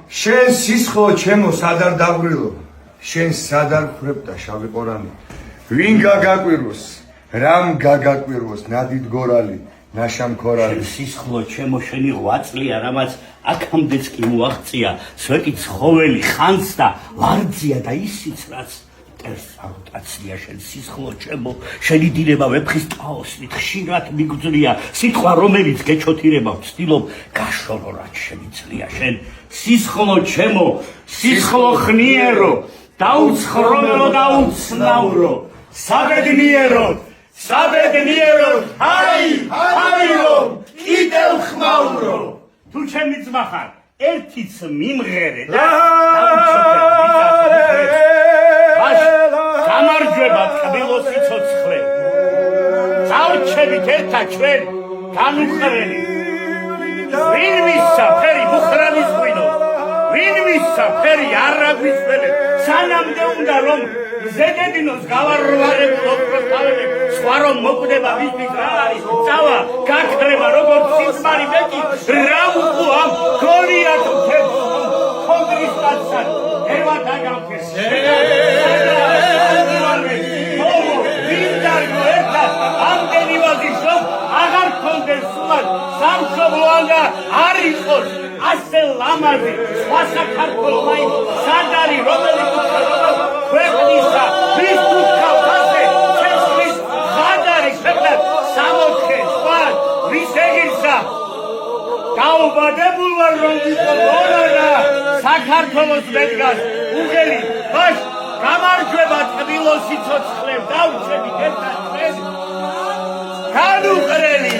შენ სისხლო ჩემო სად არ დავრილო შენ სად არ ხრებ და შავი ყორანი ვინ გაგაკვირვოს რამ გაგაკვირვოს ნადიდ გორალი ნაშამ ქორალი სისხლო ჩემო შენი ღვაწლია რამაც აქამდეც კი მოაღწია სვეტი ცხოველი ხანს და ვარძია და ისიც რაც ტერსავტაცია შენ სისხლო ჩემო შენი დილება ვეფხის ტაოსნით ხშირად მიგძვლია სიტყვა რომელიც გეჩოთირება ვცდილობ გაშორო რაც შემიძლია შენ სისხლო ჩემო სისხლო ხნიერო დაუცხრომელო დაუცნავრო საბედნიეროდ ჰაირო კიდევ ხმავრო თუ ჩემი ძმა ხარ ერთიც მიმღერე და გამარჯვება ტკბილო სიცოცხლე წავჩებით ერთად ჩვენ განუხრელი ვინ მისცა ფერი მუხრანის ღვინო ვინ მისცა ფერი არაგვისველე სანამდე უნდა რომ ზედებინოს გავარვარებულოთ პროთავებით სხვა რომ მოკვდება ვისთვის რა არის წავა გაქრება როგორც სიძმარი ბეკი რა უყო ამ გოლიათ მთებს ხონდრის კაცად ერვა დაგამხეს ვინდარგო ერთად ამდენი ვაზის რომ აღარ ქონდეს სულად სამშობლოanga არ იყოს ასე ლამაზი სხვა საქართველო მაინც სად არის რომელიც ქვეყნისა ვის თუქავთაზე ჩვენთვის ხად არის ქვეყნა სამოთხე სხვა ვის ეგილსა დაუბადებულ ვარ რომ ვიყო ბოლარა საქართველოს მედგას უღელი ბაშ გამარჯვება ტკბილო სიცოცხლე დავრჩებით ერთად ჩვენ განუყრელი